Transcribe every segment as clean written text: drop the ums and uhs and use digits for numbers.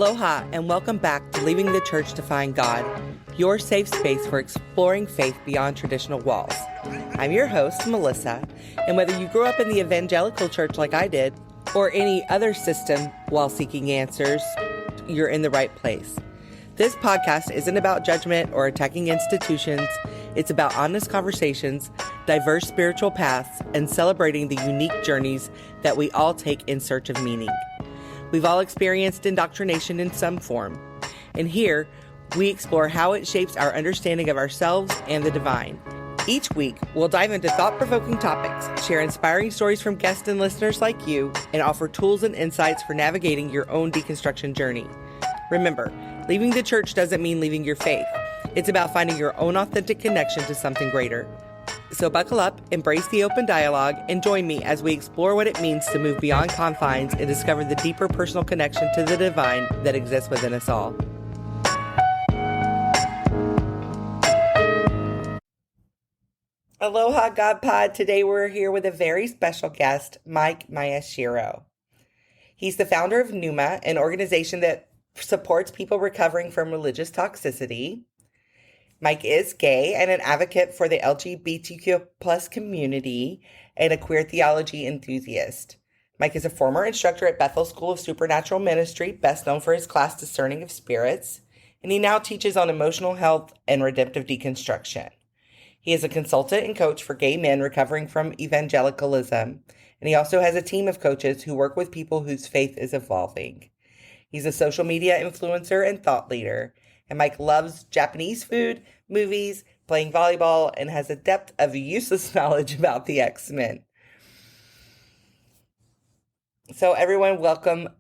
Aloha, and welcome back to Leaving the Church to Find God, your safe space for exploring faith beyond traditional walls. I'm your host, Melissa, and whether you grew up in the evangelical church like I did, or any other system while seeking answers, you're in the right place. This podcast isn't about judgment or attacking institutions. It's about honest conversations, diverse spiritual paths, and celebrating the unique journeys that we all take in search of meaning. We've all experienced indoctrination in some form, and here we explore how it shapes our understanding of ourselves and the divine. Each week, we'll dive into thought-provoking topics, share inspiring stories from guests and listeners like you, and offer tools and insights for navigating your own deconstruction journey. Remember, leaving the church doesn't mean leaving your faith. It's about finding your own authentic connection to something greater. So buckle up, embrace the open dialogue, and join me as we explore what it means to move beyond confines and discover the deeper personal connection to the divine that exists within us all. Aloha, God Pod. Today we're here with a very special guest, Mike Maeshiro. He's the founder of Numa, an organization that supports people recovering from religious toxicity. Mike is gay and an advocate for the LGBTQ plus community and a queer theology enthusiast. Mike is a former instructor at Bethel School of Supernatural Ministry, best known for his class Discerning of Spirits, and he now teaches on emotional health and redemptive deconstruction. He is a consultant and coach for gay men recovering from evangelicalism, and he also has a team of coaches who work with people whose faith is evolving. He's a social media influencer and thought leader. And Mike loves Japanese food, movies, playing volleyball, and has a depth of useless knowledge about the X-Men. So everyone, welcome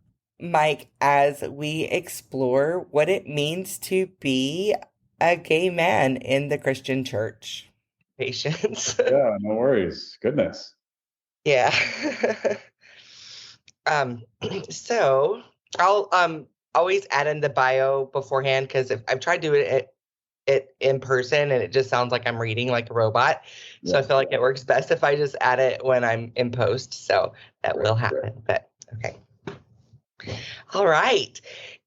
Mike as we explore what it means to be a gay man in the Christian church. Patience. Yeah, no worries. Goodness. Yeah. So I'll always add in the bio beforehand, because if I've tried to do it in person and it just sounds like I'm reading like a robot. So I feel like it works best if I just add it when I'm in post. So that will happen. But okay. All right.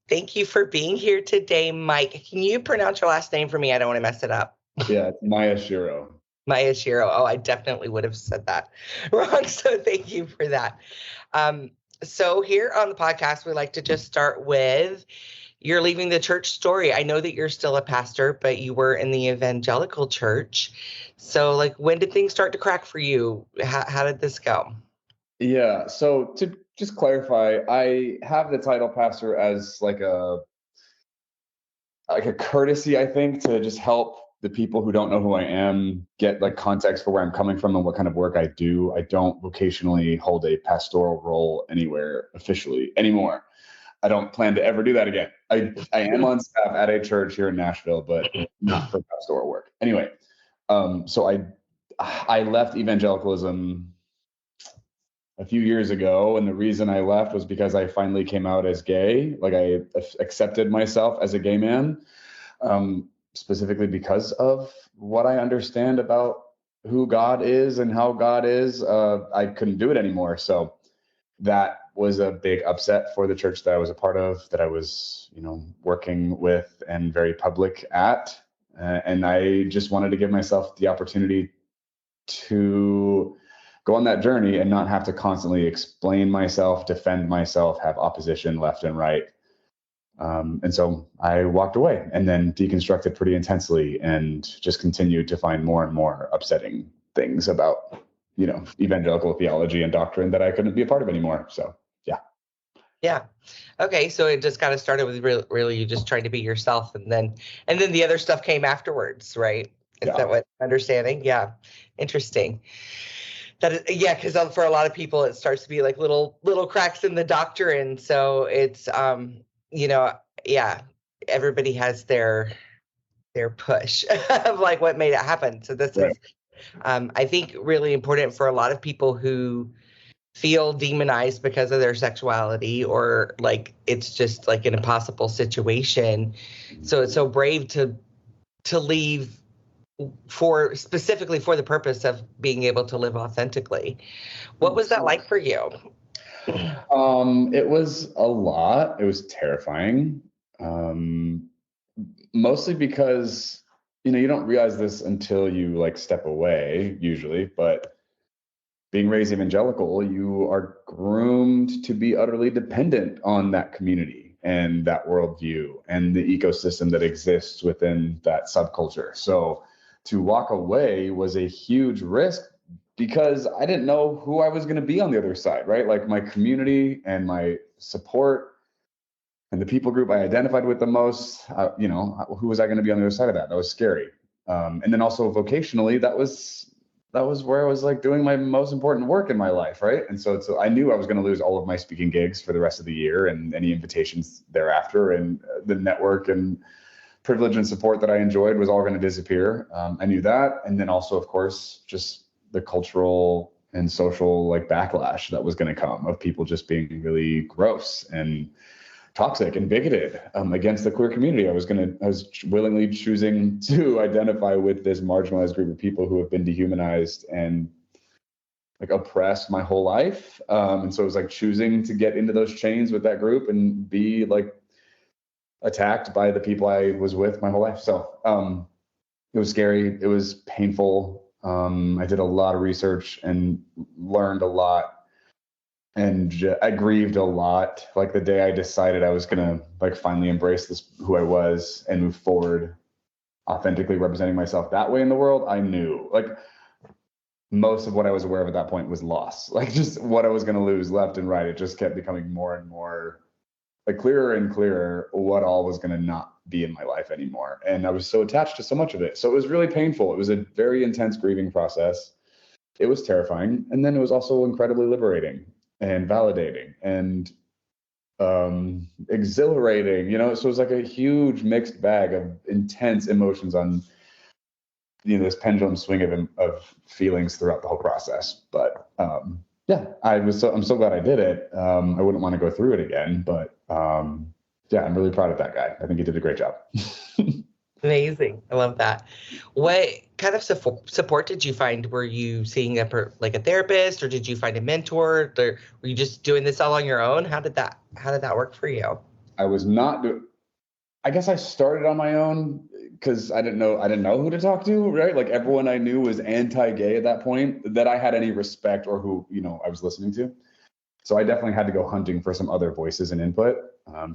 Thank you for being here today, Mike. Can you pronounce your last name for me? I don't want to mess it up. Yeah, it's Maeshiro. Maeshiro. Oh, I definitely would have said that wrong. So thank you for that. So here on the podcast, we like to just start with your leaving the church story. I know that you're still a pastor, but you were in the evangelical church. So like, when did things start to crack for you? How did this go? Yeah, so to just clarify, I have the title pastor as like a courtesy, I think, to just help the people who don't know who I am get like context for where I'm coming from and what kind of work I do. I don't vocationally hold a pastoral role anywhere officially anymore. I don't plan to ever do that again. I am on staff at a church here in Nashville, but not for pastoral work. Anyway, so I left evangelicalism a few years ago, and the reason I left was because I finally came out as gay. Like I accepted myself as a gay man. Specifically because of what I understand about who God is and how God is, I couldn't do it anymore. So that was a big upset for the church that I was a part of, that I was, working with and very public at. And I just wanted to give myself the opportunity to go on that journey and not have to constantly explain myself, defend myself, have opposition left and right. And so I walked away and then deconstructed pretty intensely and just continued to find more and more upsetting things about, evangelical theology and doctrine that I couldn't be a part of anymore. So, yeah. Yeah. Okay. So it just kind of started with really you just trying to be yourself, and then the other stuff came afterwards, right? Is that what understanding? Yeah. Interesting. That is, yeah, because for a lot of people, it starts to be like little cracks in the doctrine. So it's, everybody has their push of like what made it happen. So this is, I think, really important for a lot of people who feel demonized because of their sexuality, or like it's just like an impossible situation. So it's so brave to leave specifically for the purpose of being able to live authentically. What was that like for you? It was a lot. It was terrifying. Um, Mostly because, you don't realize this until you like step away usually, but being raised evangelical, you are groomed to be utterly dependent on that community and that worldview and the ecosystem that exists within that subculture. So to walk away was a huge risk because I didn't know who I was going to be on the other side, right? Like my community and my support and the people group I identified with the most, who was I going to be on the other side of that? That was scary. And then also vocationally, that was where I was like doing my most important work in my life, right? And so I knew I was going to lose all of my speaking gigs for the rest of the year and any invitations thereafter, and the network and privilege and support that I enjoyed was all going to disappear. I knew that, and then also, of course, just the cultural and social like backlash that was going to come of people just being really gross and toxic and bigoted against the queer community. I was willingly choosing to identify with this marginalized group of people who have been dehumanized and like oppressed my whole life. And so it was like choosing to get into those chains with that group and be like attacked by the people I was with my whole life. So it was scary. It was painful. I did a lot of research and learned a lot. And I grieved a lot. Like the day I decided I was gonna like finally embrace this, who I was, and move forward, authentically representing myself that way in the world, I knew like most of what I was aware of at that point was loss. Like just what I was gonna lose left and right. It just kept becoming more and more like clearer and clearer what all was gonna not be in my life anymore. And I was so attached to so much of it. So it was really painful. It was a very intense grieving process. It was terrifying. And then it was also incredibly liberating and validating and exhilarating, so it was like a huge mixed bag of intense emotions on this pendulum swing of feelings throughout the whole process. But yeah, I'm so glad I did it. I wouldn't want to go through it again, but yeah, I'm really proud of that guy. I think he did a great job. Amazing. I love that. What kind of support did you find? Were you seeing a therapist, or did you find a mentor, or were you just doing this all on your own? How did that work for you? I was not I guess I started on my own because I didn't know who to talk to, right? Like everyone I knew was anti-gay at that point that I had any respect or who, I was listening to. So I definitely had to go hunting for some other voices and input.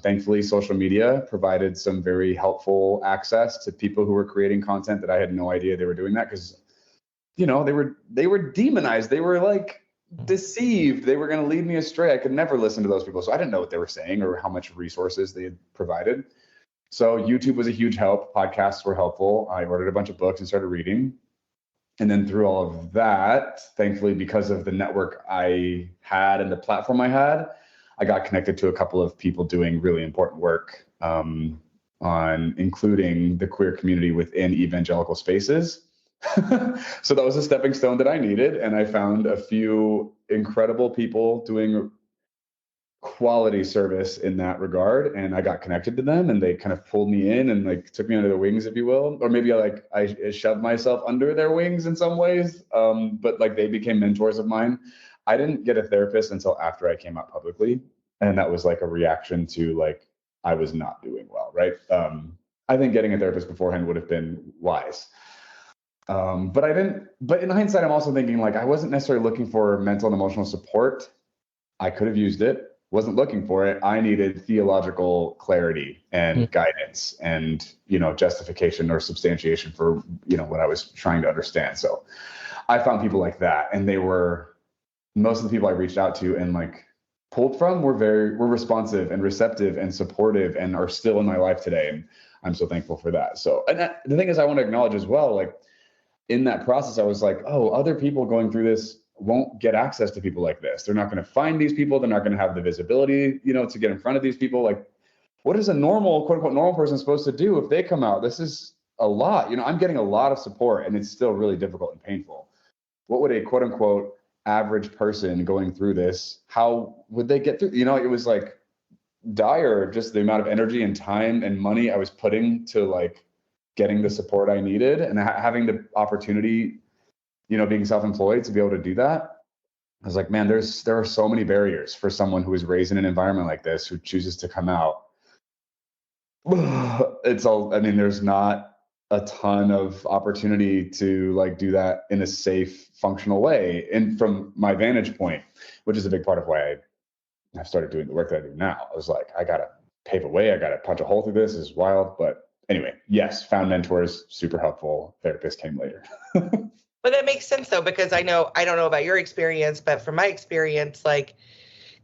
Thankfully, social media provided some very helpful access to people who were creating content that I had no idea they were doing that, because, they were demonized. They were like deceived. They were going to lead me astray. I could never listen to those people. So I didn't know what they were saying or how much resources they had provided. So YouTube was a huge help. Podcasts were helpful. I ordered a bunch of books and started reading. And then through all of that, thankfully, because of the network I had and the platform I had, I got connected to a couple of people doing really important work on including the queer community within evangelical spaces. So that was a stepping stone that I needed. And I found a few incredible people doing quality service in that regard, and I got connected to them, and they kind of pulled me in and like took me under their wings, if you will, or maybe I shoved myself under their wings in some ways, but like they became mentors of mine. I didn't get a therapist until after I came out publicly, and that was like a reaction to like I was not doing well, right? I think getting a therapist beforehand would have been wise. But I didn't. But in hindsight, I'm also thinking like I wasn't necessarily looking for mental and emotional support. I could have used it. Wasn't looking for it. I needed theological clarity and guidance and, justification or substantiation for, what I was trying to understand. So I found people like that, and most of the people I reached out to and like pulled from were responsive and receptive and supportive and are still in my life today. And I'm so thankful for that. So, the thing is, I want to acknowledge as well, like in that process, I was like, oh, other people going through this won't get access to people like this. They're not going to find these people. They're not going to have the visibility, to get in front of these people. Like, what is a normal, quote unquote, normal person supposed to do if they come out? This is a lot. I'm getting a lot of support, and it's still really difficult and painful. What would a quote unquote average person going through this, how would they get through? It was like dire, just the amount of energy and time and money I was putting to like getting the support I needed, and having the opportunity, being self-employed, to be able to do that. I was like, man, there are so many barriers for someone who is raised in an environment like this, who chooses to come out. I mean, there's not a ton of opportunity to like do that in a safe, functional way. And from my vantage point, which is a big part of why I started doing the work that I do now, I was like, I got to pave a way. I got to punch a hole through this. This is wild. But anyway, yes, found mentors, super helpful. Therapist came later. But that makes sense though, because I don't know about your experience, but from my experience, like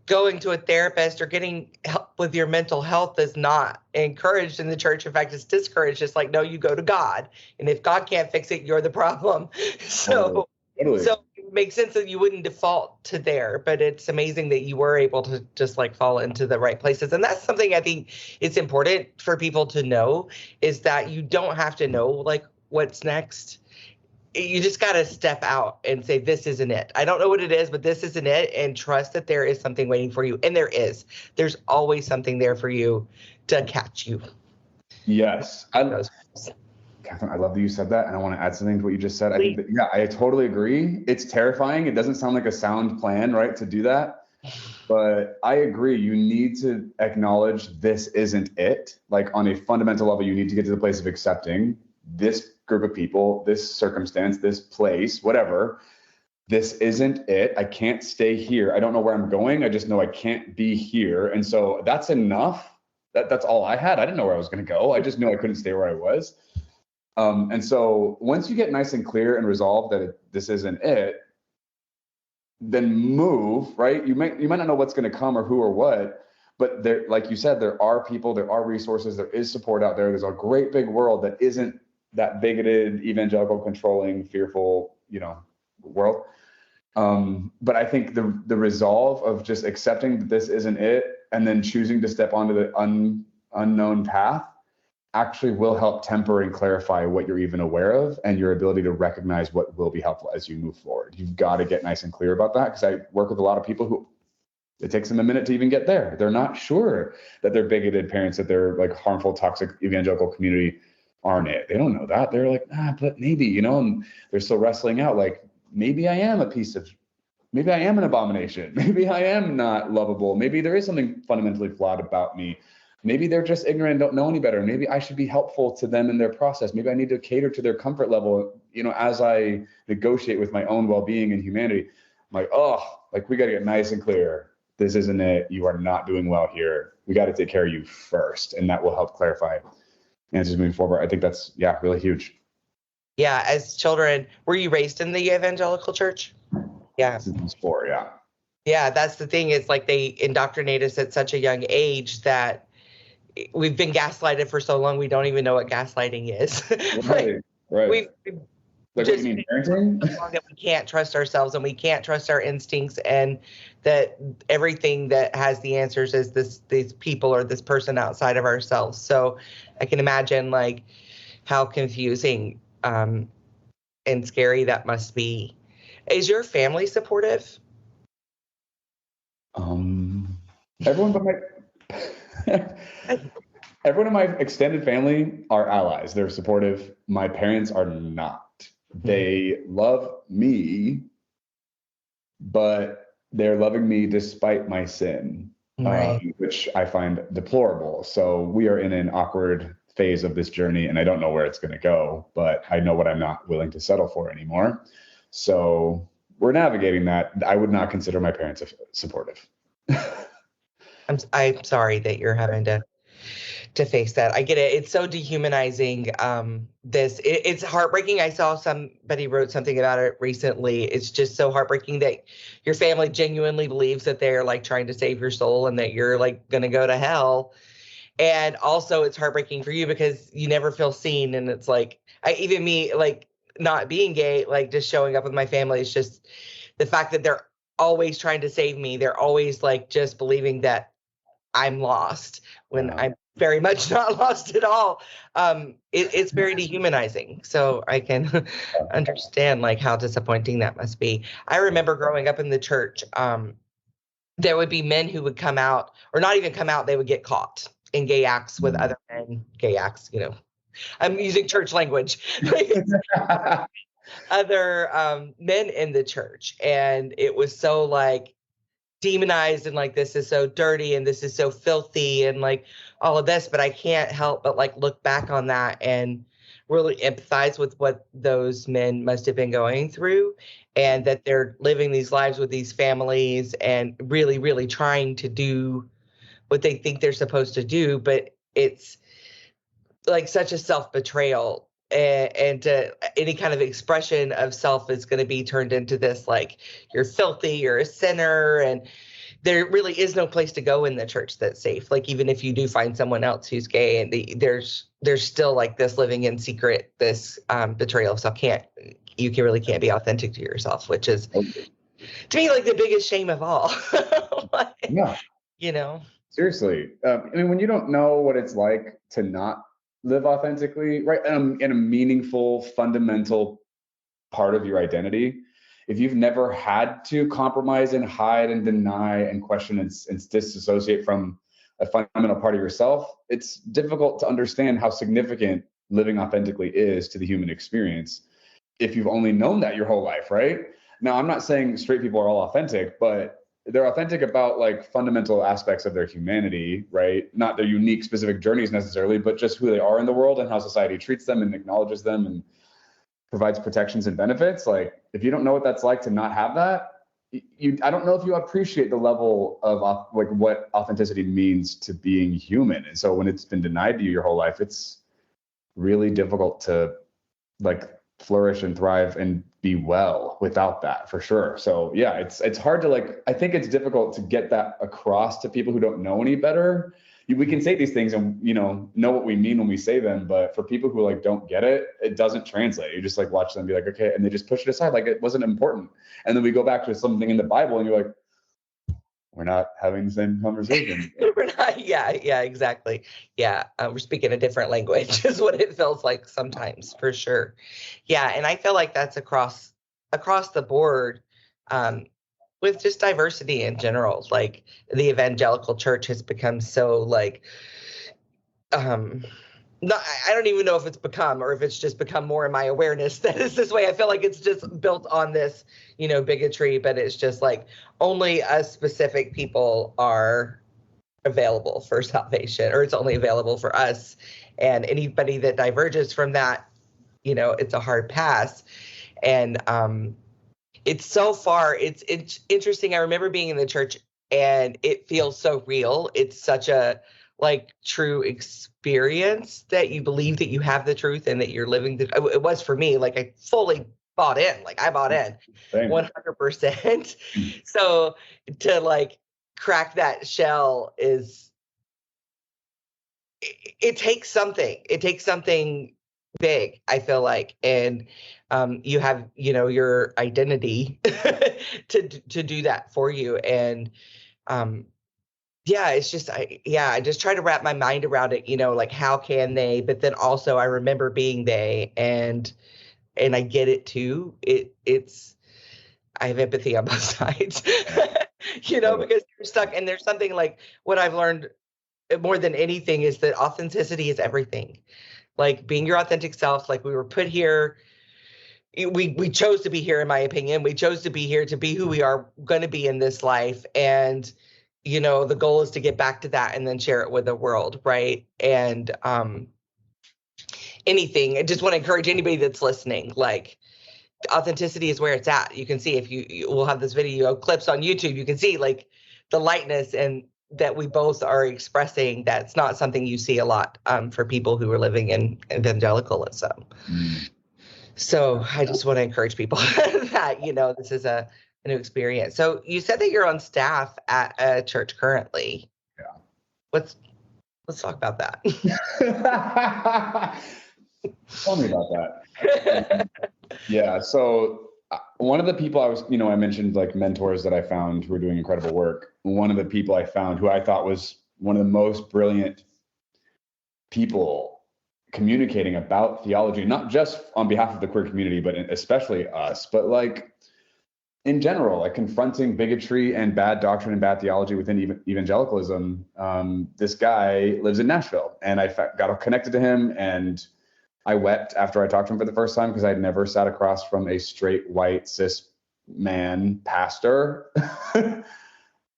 going to a therapist or getting help with your mental health is not encouraged in the church. In fact, it's discouraged. It's like, no, you go to God. And if God can't fix it, you're the problem. So, Totally. so it makes sense that you wouldn't default to there, but it's amazing that you were able to just like fall into the right places. And that's something I think it's important for people to know, is that you don't have to know like what's next. You just got to step out and say, this isn't it. I don't know what it is, but this isn't it. And trust that there is something waiting for you. And there is. There's always something there for you to catch you. Yes. Catherine, I love that you said that. And I want to add something to what you just said. I think that, yeah, I totally agree. It's terrifying. It doesn't sound like a sound plan, right, to do that. But I agree. You need to acknowledge this isn't it. Like on a fundamental level, you need to get to the place of accepting this group of people, this circumstance, this place, whatever. This isn't it. I can't stay here. I don't know where I'm going. I just know I can't be here. And so that's enough. That's all I had. I didn't know where I was going to go. I just knew I couldn't stay where I was. And so once you get nice and clear and resolve that this isn't it, then move, right? You might not know what's going to come or who or what, but there, like you said, there are people, there are resources, there is support out there. There's a great big world that isn't that bigoted, evangelical, controlling, fearful, world. But I think the resolve of just accepting that this isn't it and then choosing to step onto the unknown path actually will help temper and clarify what you're even aware of and your ability to recognize what will be helpful as you move forward. You've got to get nice and clear about that, because I work with a lot of people who it takes them a minute to even get there. They're not sure that they're bigoted parents, that they're like harmful, toxic evangelical community aren't it. They don't know that. They're like, but maybe, and they're still wrestling out like, maybe I am maybe I am an abomination. Maybe I am not lovable. Maybe there is something fundamentally flawed about me. Maybe they're just ignorant, don't know any better. Maybe I should be helpful to them in their process. Maybe I need to cater to their comfort level, as I negotiate with my own well-being and humanity. I'm like, we got to get nice and clear. This isn't it. You are not doing well here. We got to take care of you first. And that will help clarify answers moving forward. I think that's, really huge. Yeah. As children, were you raised in the evangelical church? Yeah. Since 4, yeah. Yeah. That's the thing. It's like they indoctrinate us at such a young age that we've been gaslighted for so long, we don't even know what gaslighting is. Right. We've like, what you mean, parenting? That we can't trust ourselves and we can't trust our instincts, and that everything that has the answers is these people or this person outside of ourselves. So I can imagine like how confusing and scary that must be. Is your family supportive? Everyone in my extended family are allies. They're supportive. My parents are not. They love me, but they're loving me despite my sin, right. Which I find deplorable. So we are in an awkward phase of this journey, and I don't know where it's going to go, but I know what I'm not willing to settle for anymore. So we're navigating that. I would not consider my parents supportive. I'm sorry that you're having to face that. I get it. It's so dehumanizing. It's heartbreaking. I saw somebody wrote something about it recently. It's just so heartbreaking that your family genuinely believes that they're like trying to save your soul and that you're like going to go to hell. And also it's heartbreaking for you because you never feel seen. And it's like, even me, like not being gay, like just showing up with my family, it's just the fact that they're always trying to save me. They're always like just believing that I'm lost when I'm very much not lost at all. It's very dehumanizing. So I can understand like how disappointing that must be. I remember growing up in the church, there would be men who would come out, or not even come out, they would get caught in gay acts with other men. Gay acts, I'm using church language. other men in the church, and it was so like demonized and like this is so dirty and this is so filthy and like all of this, but I can't help but like look back on that and really empathize with what those men must have been going through, and that they're living these lives with these families and really really trying to do what they think they're supposed to do, but it's like such a self-betrayal, and any kind of expression of self is going to be turned into this like you're filthy, you're a sinner, and there really is no place to go in the church that's safe. Like even if you do find someone else who's gay, and there's still like this living in secret, this betrayal of self. You really can't be authentic to yourself, which is to me like the biggest shame of all. Like, Yeah, you know. seriously. I mean, when you don't know what it's like to not live authentically, right, in a meaningful, fundamental part of your identity, if you've never had to compromise and hide and deny and question and disassociate from a fundamental part of yourself, it's difficult to understand how significant living authentically is to the human experience if you've only known that your whole life, right? Now, I'm not saying straight people are all authentic, but they're authentic about like fundamental aspects of their humanity, right? Not their unique specific journeys necessarily, but just who they are in the world and how society treats them and acknowledges them and provides protections and benefits. Like if you don't know what that's like to not have that, I don't know if you appreciate the level of like what authenticity means to being human. And so when it's been denied to you your whole life, it's really difficult to like flourish and thrive and be well without that, for sure. So yeah, it's hard to like, I think it's difficult to get that across to people who don't know any better. We can say these things and know what we mean when we say them, but for people who like don't get it, it doesn't translate. You just like watch them be like, okay, and they just push it aside like it wasn't important. And then we go back to something in the Bible and you're like, we're not having the same conversation. We're not, yeah, exactly. Yeah, we're speaking a different language is what it feels like sometimes, for sure. Yeah, and I feel like that's across the board, with just diversity in general. Like the evangelical church has become so like, not, I don't even know if it's become or if it's just become more in my awareness that it's this way. I feel like it's just built on this, bigotry, but it's just like only us specific people are available for salvation, or it's only available for us. And anybody that diverges from that, it's a hard pass. And it's so far, it's interesting. I remember being in the church and it feels so real. It's such a like true experience that you believe that you have the truth and that you're living it was for me. Like I fully bought in, like I bought in 100%. So to like crack that shell it takes something big, I feel like. And you have, your identity to do that for you. And yeah, it's just, I just try to wrap my mind around it, like how can they, but then also I remember being they, and I get it too. I have empathy on both sides, because you're stuck. And there's something like what I've learned more than anything is that authenticity is everything. Like being your authentic self, like we were put here. We chose to be here, in my opinion. We chose to be here to be who we are going to be in this life. And, the goal is to get back to that and then share it with the world. Right. And anything, I just want to encourage anybody that's listening, like authenticity is where it's at. You can see if you will have this video clips on YouTube, you can see like the lightness and that we both are expressing. That's not something you see a lot for people who are living in evangelicalism. So I just want to encourage people that, this is a new experience. So you said that you're on staff at a church currently. Yeah. Let's talk about that. Tell me about that. Yeah. So one of the people I mentioned like mentors that I found who are doing incredible work. One of the people I found who I thought was one of the most brilliant people communicating about theology, not just on behalf of the queer community, but especially us, but like in general, like confronting bigotry and bad doctrine and bad theology within evangelicalism. This guy lives in Nashville, and I got connected to him, and I wept after I talked to him for the first time because I'd never sat across from a straight white cis man pastor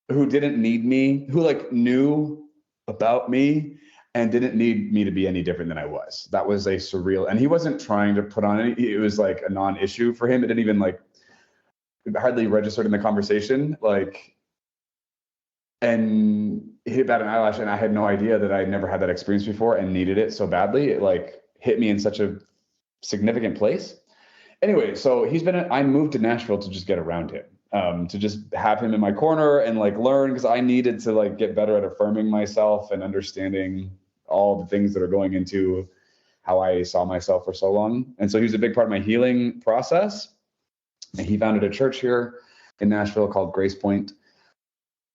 who didn't need me, who like knew about me and didn't need me to be any different than I was. That was a surreal, and he wasn't trying to put on any, it was like a non-issue for him. It didn't even like hardly registered in the conversation. Like, and he hit about an eyelash, and I had no idea that I never had that experience before and needed it so badly. It like hit me in such a significant place. Anyway, so I moved to Nashville to just get around him, to just have him in my corner and like learn, because I needed to like get better at affirming myself and understanding all the things that are going into how I saw myself for so long. And so he was a big part of my healing process. And he founded a church here in Nashville called Grace Point.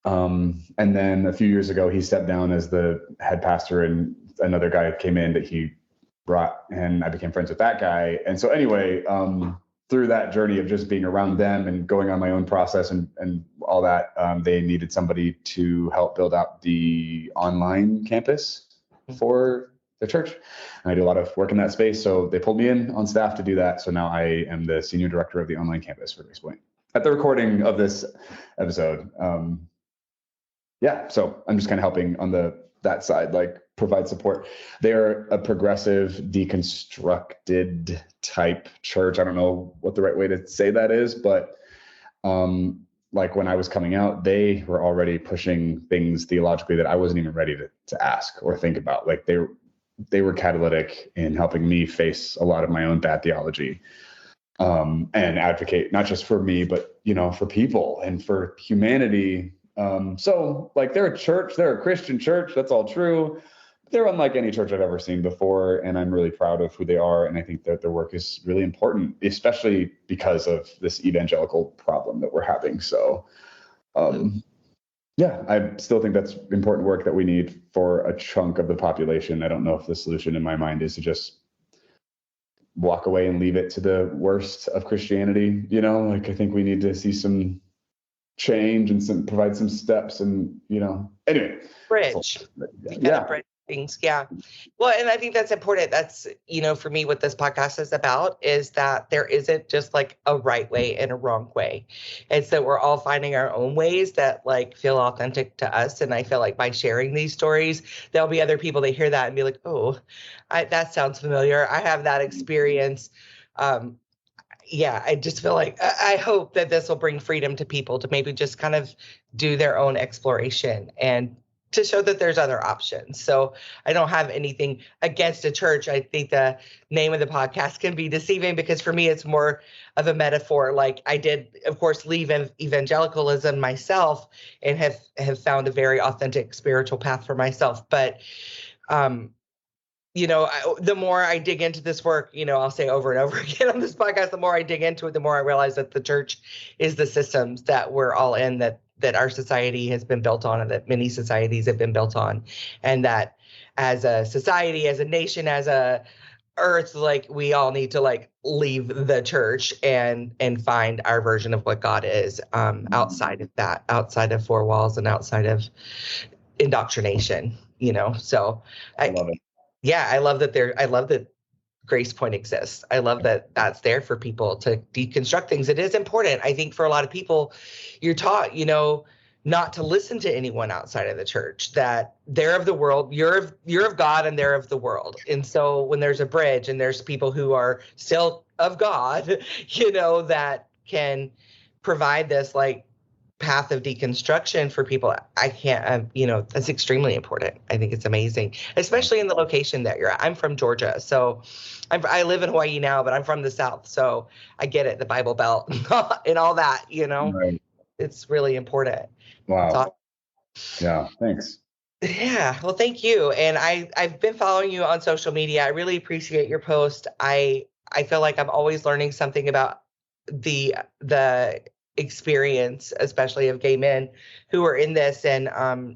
And then a few years ago, he stepped down as the head pastor, and another guy came in that he brought, and I became friends with that guy. And so anyway, through that journey of just being around them and going on my own process and all that, they needed somebody to help build out the online campus for the church. And I do a lot of work in that space. So they pulled me in on staff to do that. So now I am the senior director of the online campus for Grace Point at the recording of this episode. Yeah, so I'm just kind of helping on that side, like provide support. They're a progressive, deconstructed type church. I don't know what the right way to say that is, but like when I was coming out, they were already pushing things theologically that I wasn't even ready to ask or think about. Like they were catalytic in helping me face a lot of my own bad theology, and advocate not just for me, but for people and for humanity. So like they're a Christian church. That's all true. They're unlike any church I've ever seen before. And I'm really proud of who they are. And I think that their work is really important, especially because of this evangelical problem that we're having. So, yeah, I still think that's important work that we need for a chunk of the population. I don't know if the solution in my mind is to just walk away and leave it to the worst of Christianity. Like I think we need to see some change and provide some steps, and anyway, Bridge. Bridge things. Yeah. Well, and I think that's important. That's, for me, what this podcast is about is that there isn't just like a right way and a wrong way. It's that we're all finding our own ways that like feel authentic to us. And I feel like by sharing these stories, there'll be other people that hear that and be like, oh, that sounds familiar. I have that experience. Yeah, I just feel like I hope that this will bring freedom to people to maybe just kind of do their own exploration and to show that there's other options. So I don't have anything against a church. I think the name of the podcast can be deceiving because for me, it's more of a metaphor. Like I did, of course, leave evangelicalism myself and have found a very authentic spiritual path for myself. But the more I dig into this work, I'll say over and over again on this podcast, the more I dig into it, the more I realize that the church is the systems that we're all in, that our society has been built on, and that many societies have been built on. And that as a society, as a nation, as a earth, like we all need to like leave the church and find our version of what God is, outside of that, outside of four walls and outside of indoctrination, so I love it. Yeah, I love that Grace Point exists. I love that that's there for people to deconstruct things. It is important. I think for a lot of people, you're taught, not to listen to anyone outside of the church, that they're of the world, you're of God and they're of the world. And so when there's a bridge and there's people who are still of God, that can provide this like path of deconstruction for people, I can't, that's extremely important. I think it's amazing, especially in the location that you're at. I'm from Georgia, so I live in Hawaii now, but I'm from the South, so I get it, the Bible Belt and all that, Right. It's really important. Wow. Yeah, thanks. Yeah, well, thank you. And I've been following you on social media. I really appreciate your post. I feel like I'm always learning something about the experience, especially of gay men who are in this, and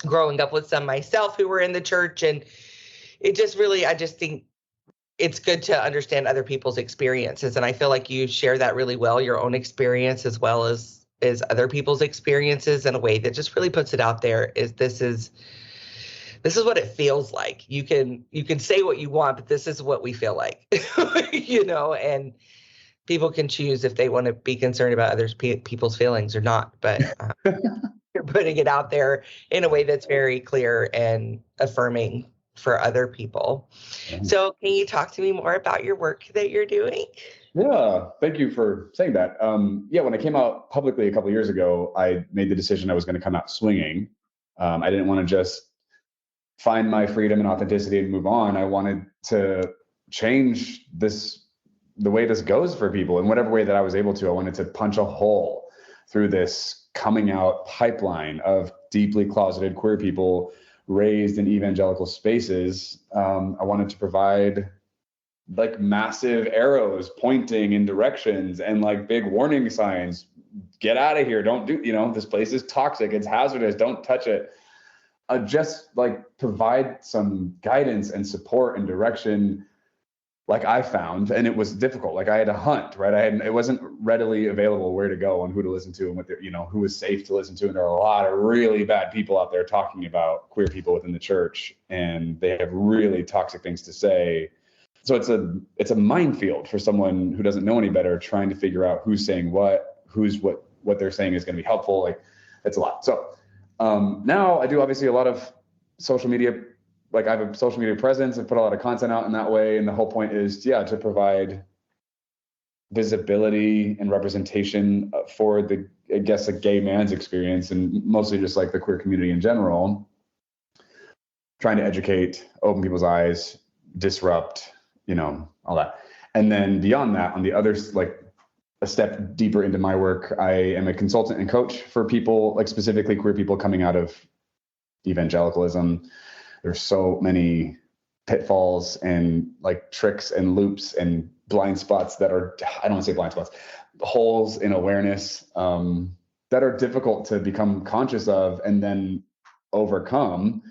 growing up with some myself who were in the church. And it just really, I just think it's good to understand other people's experiences. And I feel like you share that really well, your own experience as well as other people's experiences, in a way that just really puts it out there. This this is what it feels like. You can say what you want, but this is what we feel like, and people can choose if they want to be concerned about others people's feelings or not. But you're putting it out there in a way that's very clear and affirming for other people. So can you talk to me more about your work that you're doing? Yeah, thank you for saying that. When I came out publicly a couple of years ago, I made the decision I was going to come out swinging. I didn't want to just find my freedom and authenticity and move on. I wanted to change the way this goes for people in whatever way that I was able to. I wanted to punch a hole through this coming out pipeline of deeply closeted queer people raised in evangelical spaces. I wanted to provide like massive arrows pointing in directions and like big warning signs. Get out of here. Don't do, this place is toxic. It's hazardous. Don't touch it. Just like provide some guidance and support and direction like I found. And it was difficult. Like I had to hunt, right? It wasn't readily available where to go and who to listen to and what who was safe to listen to. And there are a lot of really bad people out there talking about queer people within the church, and they have really toxic things to say. So it's a minefield for someone who doesn't know any better, trying to figure out who's saying what they're saying is going to be helpful. Like it's a lot. So now I do obviously a lot of social media. Like I have a social media presence and put a lot of content out in that way. And the whole point is, to provide visibility and representation for a gay man's experience, and mostly just like the queer community in general, trying to educate, open people's eyes, disrupt, all that. And then beyond that, on the other, like a step deeper into my work, I am a consultant and coach for people, like specifically queer people coming out of evangelicalism. There's so many pitfalls and like tricks and loops and blind spots that are, I don't want to say blind spots, holes in awareness that are difficult to become conscious of and then overcome.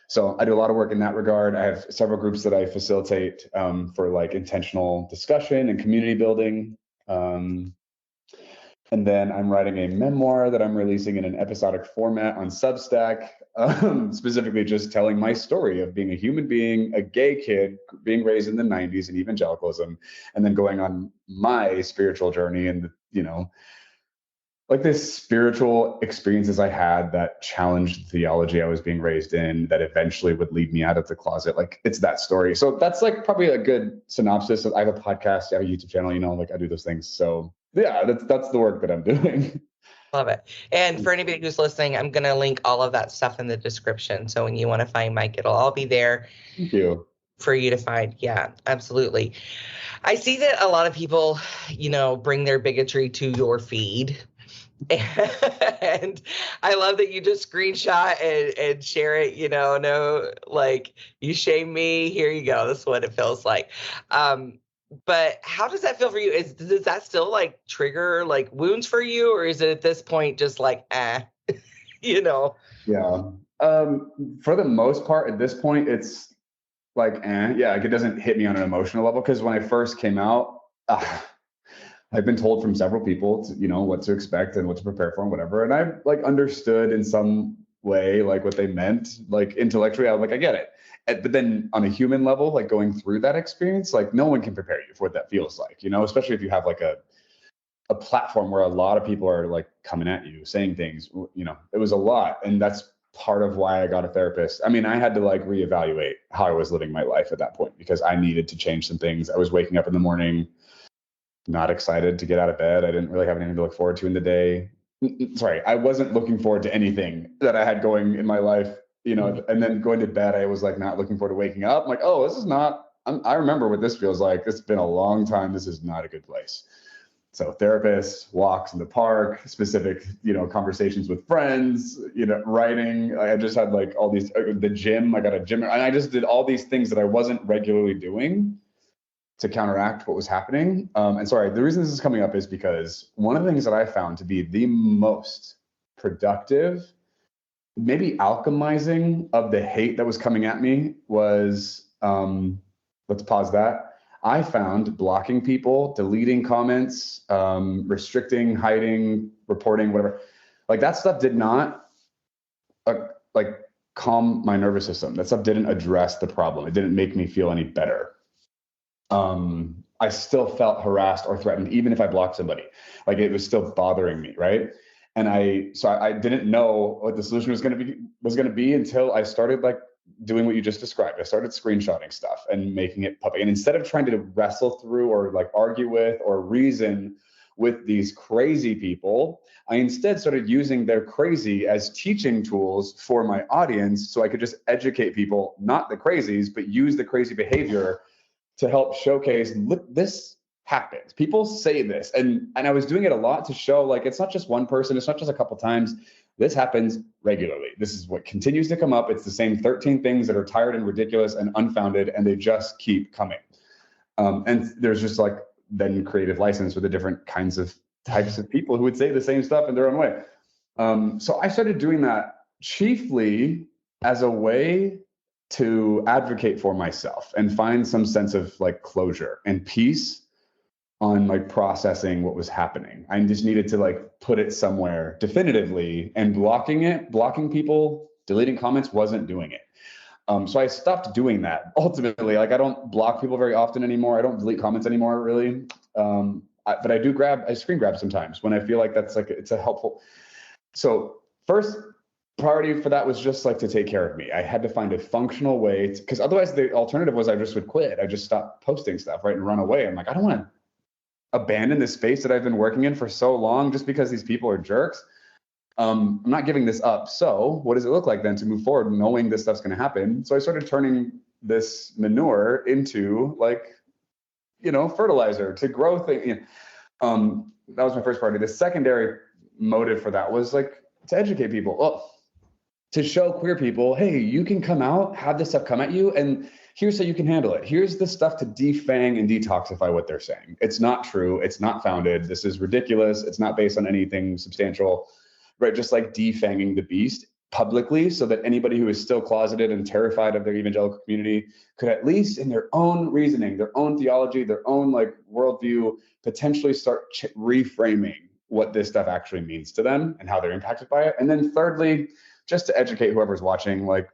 So I do a lot of work in that regard. I have several groups that I facilitate for like intentional discussion and community building. And then I'm writing a memoir that I'm releasing in an episodic format on Substack, specifically just telling my story of being a human being, a gay kid, being raised in the 90s in evangelicalism, and then going on my spiritual journey and, like this spiritual experiences I had that challenged the theology I was being raised in that eventually would lead me out of the closet. Like it's that story. So that's like probably a good synopsis. I have a podcast, I have a YouTube channel, like I do those things. So yeah, that's the work that I'm doing. Love it. And for anybody who's listening, I'm going to link all of that stuff in the description. So when you want to find Mike, it'll all be there. Thank you. For you to find. Yeah, absolutely. I see that a lot of people, bring their bigotry to your feed. And I love that you just screenshot and share it, no, like you shame me. Here you go. This is what it feels like. But how does that feel for you? Does that still like trigger like wounds for you? Or is it at this point just like, Yeah. For the most part, at this point, it's like, it doesn't hit me on an emotional level. Cause when I first came out, I've been told from several people, what to expect and what to prepare for and whatever. And I've like understood in some way, like what they meant, like intellectually, I was like, I get it. But then on a human level, like going through that experience, like no one can prepare you for what that feels like, especially if you have like a platform where a lot of people are like coming at you, saying things, it was a lot. And that's part of why I got a therapist. I mean, I had to like reevaluate how I was living my life at that point because I needed to change some things. I was waking up in the morning not excited to get out of bed. I didn't really have anything to look forward to in the day. Sorry, I wasn't looking forward to anything that I had going in my life, and then going to bed, I was like not looking forward to waking up. I'm like, oh, this is not, I remember what this feels like. It's been a long time. This is not a good place. So therapists, walks in the park, specific, conversations with friends, writing. I just had like all these, the gym, I got a gym, and I just did all these things that I wasn't regularly doing to counteract what was happening. And sorry, the reason this is coming up is because one of the things that I found to be the most productive, maybe alchemizing of the hate that was coming at me was, let's pause that. I found blocking people, deleting comments, restricting, hiding, reporting, whatever. Like that stuff did not calm my nervous system. That stuff didn't address the problem. It didn't make me feel any better. I still felt harassed or threatened, even if I blocked somebody. Like, it was still bothering me, right? And I didn't know what the solution was going to be until I started like doing what you just described. I started screenshotting stuff and making it public. And instead of trying to wrestle through or like argue with or reason with these crazy people, I instead started using their crazy as teaching tools for my audience, so I could just educate people, not the crazies, but use the crazy behavior to help showcase, look, this happens. People say this. And I was doing it a lot to show, like, it's not just one person, it's not just a couple times. This happens regularly. This is what continues to come up. It's the same 13 things that are tired and ridiculous and unfounded, and they just keep coming. And there's just like then creative license with the different types of people who would say the same stuff in their own way. So I started doing that chiefly as a way to advocate for myself and find some sense of like closure and peace on like processing what was happening. I just needed to like put it somewhere definitively, and blocking people, deleting comments wasn't doing it. So I stopped doing that. Ultimately, like, I don't block people very often anymore. I don't delete comments anymore, really. But I screen grab sometimes when I feel like that's like, it's a helpful. So first priority for that was just like to take care of me. I had to find a functional way, because otherwise the alternative was I just would quit. I just stopped posting stuff, right, and run away. I'm like, I don't want to abandon this space that I've been working in for so long just because these people are jerks. I'm not giving this up. So what does it look like then to move forward, knowing this stuff's going to happen? So I started turning this manure into like, fertilizer to grow things. That was my first priority. The secondary motive for that was like to educate people, to show queer people, hey, you can come out, have this stuff come at you, and here's how you can handle it. Here's the stuff to defang and detoxify what they're saying. It's not true. It's not founded. This is ridiculous. It's not based on anything substantial, right? Just like defanging the beast publicly, so that anybody who is still closeted and terrified of their evangelical community could, at least in their own reasoning, their own theology, their own like worldview, potentially start reframing what this stuff actually means to them and how they're impacted by it. And then thirdly, just to educate whoever's watching, like,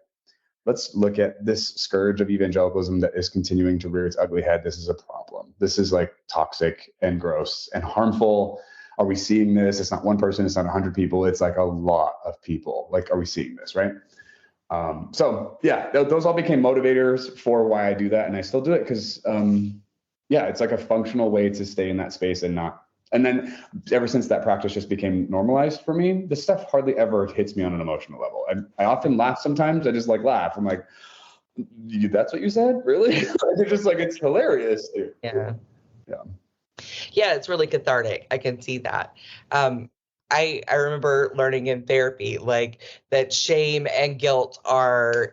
let's look at this scourge of evangelicalism that is continuing to rear its ugly head. This is a problem. This is like toxic and gross and harmful. Are we seeing this? It's not one person. It's not 100 people. It's like a lot of people. Like, are we seeing this, right? So yeah, those all became motivators for why I do that. And I still do it because, it's like a functional way to stay in that space and not. And then ever since that practice just became normalized for me, this stuff hardly ever hits me on an emotional level. I often laugh sometimes. I just like laugh. I'm like, that's what you said? Really? It's just like, it's hilarious. Dude. Yeah. Yeah. Yeah, it's really cathartic. I can see that. I remember learning in therapy, like, that shame and guilt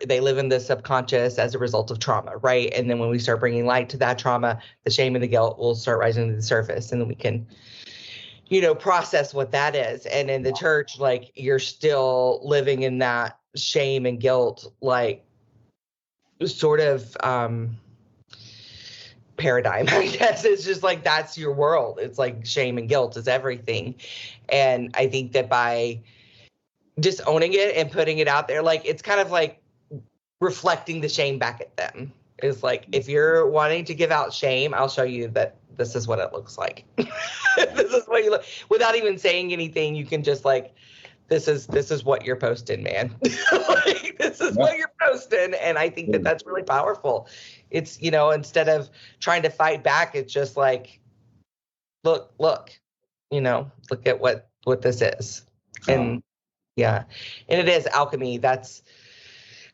they live in the subconscious as a result of trauma, right? And then when we start bringing light to that trauma, the shame and the guilt will start rising to the surface, and then we can, process what that is. And in the church, like, you're still living in that shame and guilt, like, sort of, paradigm, I guess. It's just like, that's your world. It's like shame and guilt is everything. And I think that by just owning it and putting it out there, like, it's kind of like reflecting the shame back at them. It's like, if you're wanting to give out shame, I'll show you that this is what it looks like. This is what you look, without even saying anything. You can just like, this is what you're posting, man. Like, this is what you're posting. And I think that that's really powerful. It's, instead of trying to fight back, it's just like, look, look at what this is. And yeah, and it is alchemy.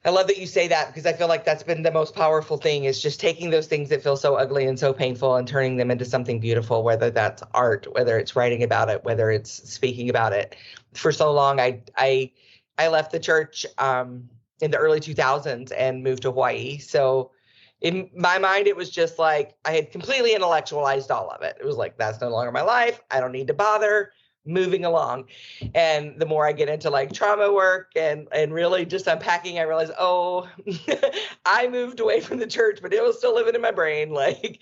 I love that you say that, because I feel like that's been the most powerful thing, is just taking those things that feel so ugly and so painful and turning them into something beautiful, whether that's art, whether it's writing about it, whether it's speaking about it. For so long, I left the church in the early 2000s and moved to Hawaii. So in my mind, it was just like, I had completely intellectualized all of it. It was like, that's no longer my life. I don't need to bother. Moving along. And the more I get into like trauma work and really just unpacking, I realize, I moved away from the church, but it was still living in my brain. Like,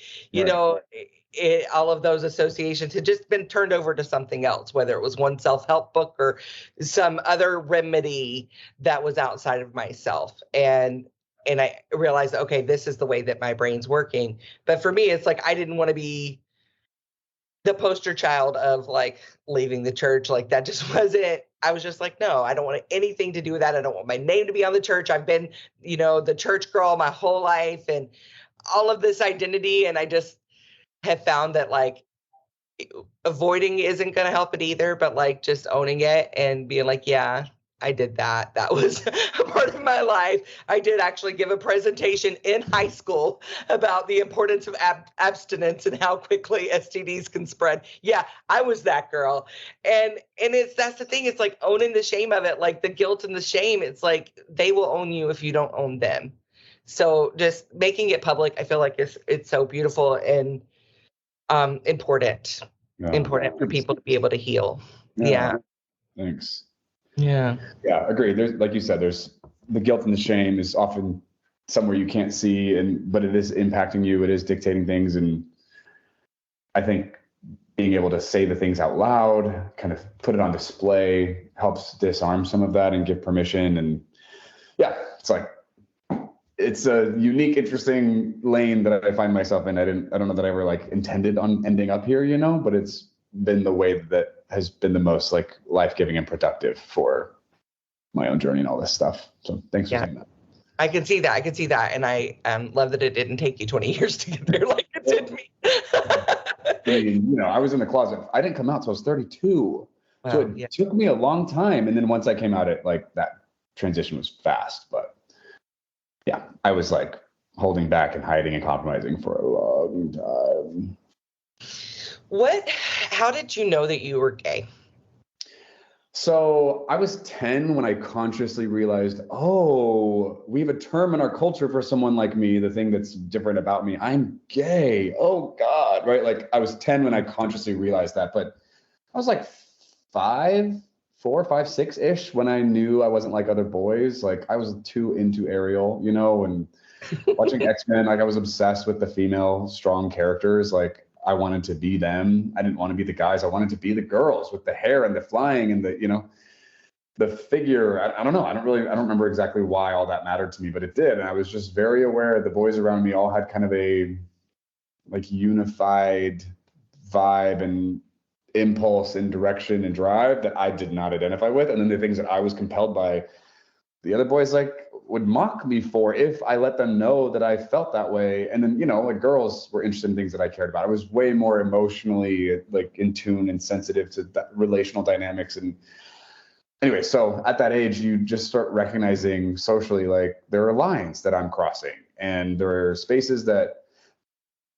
all of those associations had just been turned over to something else, whether it was one self-help book or some other remedy that was outside of myself. And I realized, okay, this is the way that my brain's working. But for me, it's like I didn't want to be the poster child of like leaving the church. Like that just wasn't, I was just like, no, I don't want anything to do with that. I don't want my name to be on the church. I've been, the church girl my whole life and all of this identity. And I just have found that like avoiding isn't going to help it either, but like just owning it and being like, yeah, I did that. That was a part of my life. I did actually give a presentation in high school about the importance of abstinence and how quickly STDs can spread. Yeah, I was that girl. And that's the thing. It's like owning the shame of it, like the guilt and the shame. It's like they will own you if you don't own them. So just making it public, I feel like it's so beautiful and important for people to be able to heal. Yeah. Thanks. Yeah. Yeah, agreed. There's, like you said, there's the guilt and the shame is often somewhere you can't see, but it is impacting you. It is dictating things. And I think being able to say the things out loud, kind of put it on display, helps disarm some of that and give permission. And yeah, it's a unique, interesting lane that I find myself in. I don't know that I ever like intended on ending up here, but it's been the way that has been the most like life-giving and productive for my own journey and all this stuff. So thanks for saying that. I can see that. And I love that it didn't take you 20 years to get there like it did me. I mean, I was in the closet. I didn't come out till I was 32. Wow, so it took me a long time. And then once I came out, that transition was fast. But yeah, I was like holding back and hiding and compromising for a long time. How did you know that you were gay? So I was 10 when I consciously realized, we have a term in our culture for someone like me, the thing that's different about me. I'm gay. Oh God, right? Like I was 10 when I consciously realized that, but I was like 4, 5, 6-ish when I knew I wasn't like other boys. Like I was too into Ariel, and watching X-Men, like I was obsessed with the female strong characters. Like I wanted to be them. I didn't want to be the guys. I wanted to be the girls with the hair and the flying and the figure. I don't know. I don't remember exactly why all that mattered to me, but it did. And I was just very aware the boys around me all had kind of a like unified vibe and impulse and direction and drive that I did not identify with. And then the things that I was compelled by, the other boys would mock me for if I let them know that I felt that way. And then, girls were interested in things that I cared about. I was way more emotionally like in tune and sensitive to that relational dynamics. And anyway, so at that age, you just start recognizing socially, like there are lines that I'm crossing and there are spaces that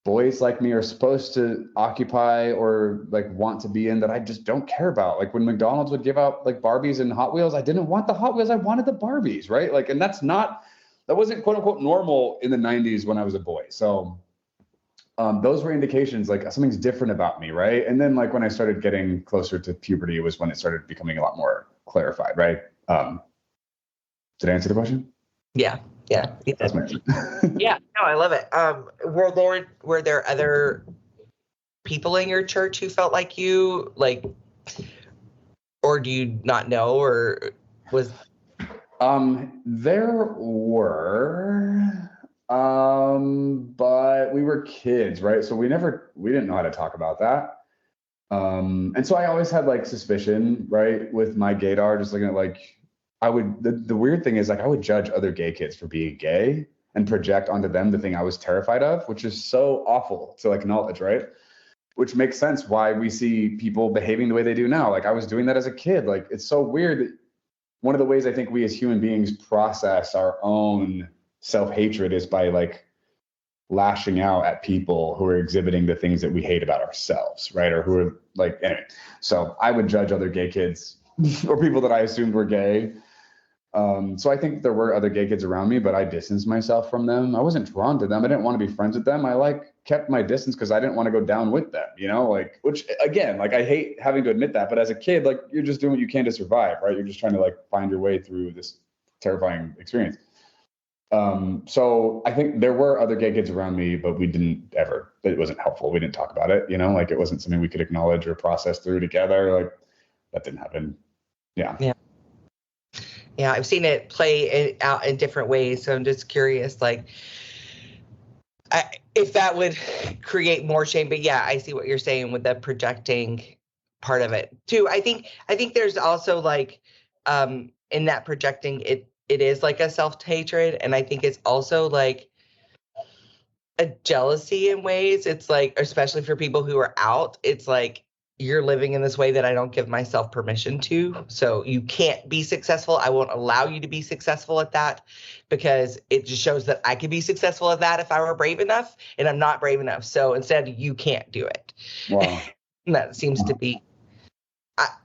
boys like me are supposed to occupy or like want to be in that I just don't care about. Like when McDonald's would give out like Barbies and Hot Wheels, I didn't want the Hot Wheels. I wanted the Barbies, right? Like, and that wasn't quote unquote normal in the 90s when I was a boy. So those were indications like something's different about me, right? And then like when I started getting closer to puberty was when it started becoming a lot more clarified, right? Did I answer the question? Yeah. That's my answer. Yeah, no, I love it. Were there other people in your church who felt like you, like, or do you not know, or was? There were, but we were kids, right? So we didn't know how to talk about that. And so I always had like suspicion, right, with my gaydar, just looking at like. The weird thing is like I would judge other gay kids for being gay and project onto them the thing I was terrified of, which is so awful to like acknowledge, right? Which makes sense why we see people behaving the way they do now. Like I was doing that as a kid. Like it's so weird that one of the ways I think we as human beings process our own self-hatred is by like lashing out at people who are exhibiting the things that we hate about ourselves, right? Or who are like, anyway. So I would judge other gay kids or people that I assumed were gay. So I think there were other gay kids around me, but I distanced myself from them. I wasn't drawn to them. I didn't want to be friends with them. I kept my distance because I didn't want to go down with them, which again, like I hate having to admit that, but as a kid, like you're just doing what you can to survive, right? You're just trying to like find your way through this terrifying experience. So I think there were other gay kids around me, but it wasn't helpful. We didn't talk about it, like it wasn't something we could acknowledge or process through together. Like that didn't happen. Yeah. Yeah, I've seen it play out in different ways. So I'm just curious, like, if that would create more shame. But yeah, I see what you're saying with the projecting part of it too. I think there's also like, in that projecting, it is like a self-hatred. And I think it's also like a jealousy in ways. It's like, especially for people who are out, it's like, you're living in this way that I don't give myself permission to. So you can't be successful. I won't allow you to be successful at that, because it just shows that I could be successful at that if I were brave enough, and I'm not brave enough. So instead, you can't do it. Wow. And that seems to be,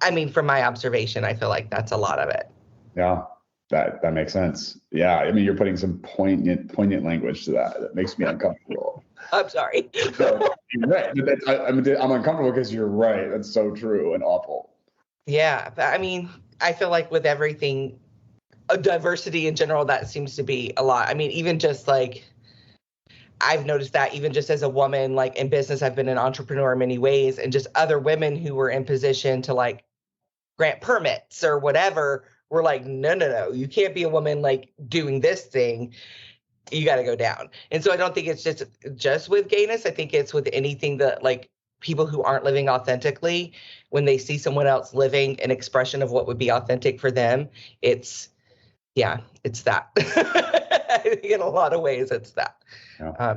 I mean, from my observation, I feel like that's a lot of it. Yeah, that makes sense. Yeah. I mean, you're putting some poignant language to that. That makes me uncomfortable. I'm sorry. No, you're right. I'm uncomfortable because you're right. That's so true and awful. Yeah. But I mean, I feel like with everything, diversity in general, that seems to be a lot. I mean, even just like, I've noticed that even just as a woman, like in business, I've been an entrepreneur in many ways, and just other women who were in position to like grant permits or whatever were like, no, you can't be a woman like doing this thing. You got to go down. And so I don't think it's just with gayness. I think it's with anything that like people who aren't living authentically, when they see someone else living an expression of what would be authentic for them, it's that. I think in a lot of ways it's that. Yeah.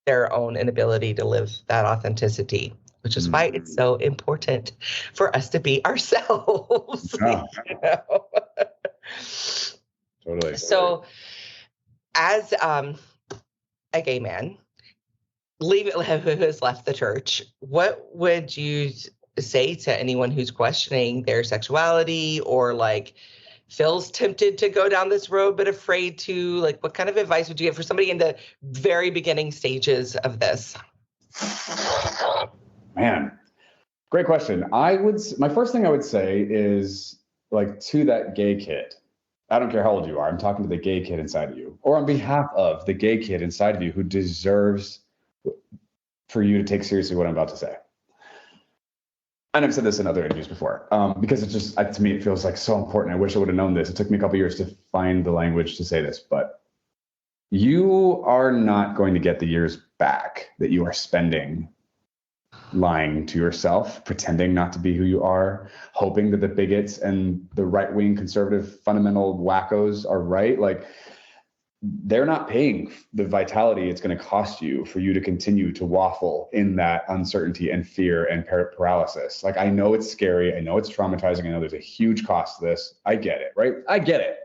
Their own inability to live that authenticity, which is why it's so important for us to be ourselves. Yeah. Totally. So as a gay man who has left the church, what would you say to anyone who's questioning their sexuality, or like feels tempted to go down this road but afraid to? Like, what kind of advice would you give for somebody in the very beginning stages of this? Man, great question. My first thing I would say is, like, to that gay kid, I don't care how old you are, I'm talking to the gay kid inside of you, or on behalf of the gay kid inside of you who deserves for you to take seriously what I'm about to say. And I've said this in other interviews before, because it's just, to me, it feels like so important. I wish I would have known this. It took me a couple of years to find the language to say this, but you are not going to get the years back that you are spending lying to yourself, pretending not to be who you are, hoping that the bigots and the right-wing conservative fundamental wackos are right. Like, they're not paying the vitality it's going to cost you for you to continue to waffle in that uncertainty and fear and paralysis. Like, I know it's scary. I know it's traumatizing. I know there's a huge cost to this. I get it, right? I get it.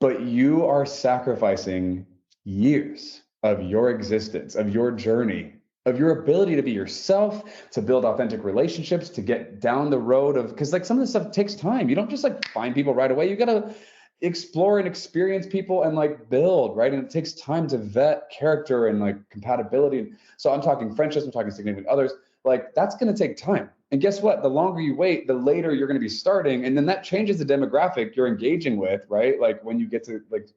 But you are sacrificing years of your existence, of your journey, of your ability to be yourself, to build authentic relationships, to get down the road of, because like some of this stuff takes time. You don't just like find people right away. You got to explore and experience people and like build, right? And it takes time to vet character and like compatibility. So I'm talking friendships, I'm talking significant others. Like, that's going to take time. And guess what? The longer you wait, the later you're going to be starting. And then that changes the demographic you're engaging with, right? Like, when you get to like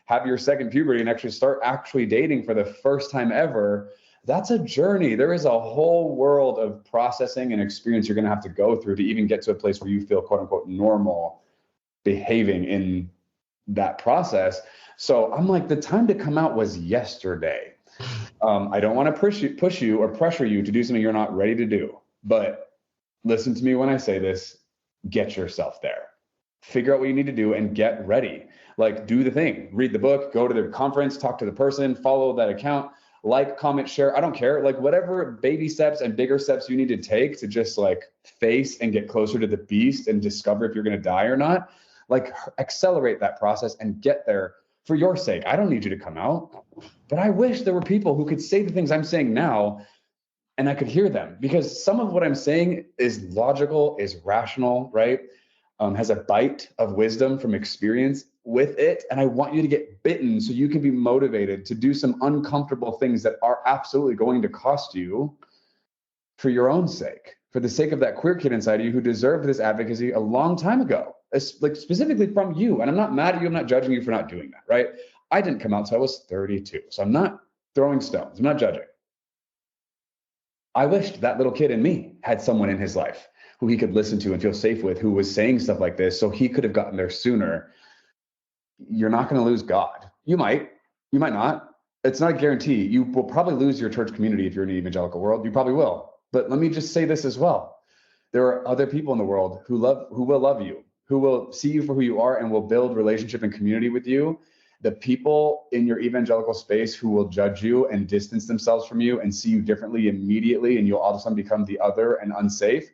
have your second puberty and actually start dating for the first time ever, that's a journey. There is a whole world of processing and experience you're going to have to go through to even get to a place where you feel quote unquote normal behaving in that process. So I'm like, the time to come out was yesterday. I don't want to push you or pressure you to do something you're not ready to do, but listen to me when I say this, get yourself there, figure out what you need to do and get ready. Like, do the thing, read the book, go to the conference, talk to the person, follow that account, like, comment, share. I don't care. Like, whatever baby steps and bigger steps you need to take to just like face and get closer to the beast and discover if you're going to die or not, like, accelerate that process and get there for your sake. I don't need you to come out, but I wish there were people who could say the things I'm saying now and I could hear them, because some of what I'm saying is logical, is rational, right? Has a bite of wisdom from experience with it. And I want you to get bitten so you can be motivated to do some uncomfortable things that are absolutely going to cost you for your own sake. for the sake of that queer kid inside of you who deserved this advocacy a long time ago, like specifically from you. And I'm not mad at you. I'm not judging you for not doing that, right? I didn't come out until I was 32. So I'm not throwing stones. I'm not judging. I wished that little kid in me had someone in his life who he could listen to and feel safe with, who was saying stuff like this, so he could have gotten there sooner. You're not going to lose God. You might not. It's not a guarantee. You will probably lose your church community if you're in an evangelical world. You probably will. But let me just say this as well. There are other people in the world who will love you, who will see you for who you are and will build relationship and community with you. The people in your evangelical space who will judge you and distance themselves from you and see you differently immediately, and you'll all of a sudden become the other and unsafe.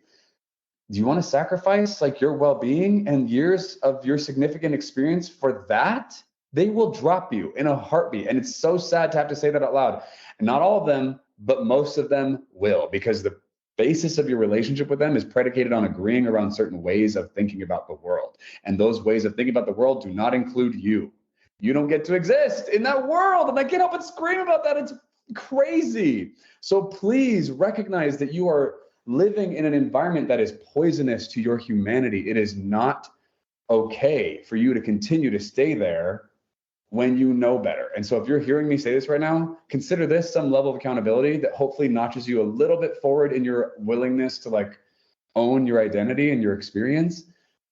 Do you want to sacrifice like your well-being and years of your significant experience for that? They will drop you in a heartbeat. And it's so sad to have to say that out loud. And not all of them, but most of them will, because the basis of your relationship with them is predicated on agreeing around certain ways of thinking about the world. And those ways of thinking about the world do not include you. You don't get to exist in that world. And I can't help but scream about that. It's crazy. So please recognize that you are living in an environment that is poisonous to your humanity. It is not okay for you to continue to stay there when you know better. And so if you're hearing me say this right now, consider this some level of accountability that hopefully notches you a little bit forward in your willingness to like own your identity and your experience.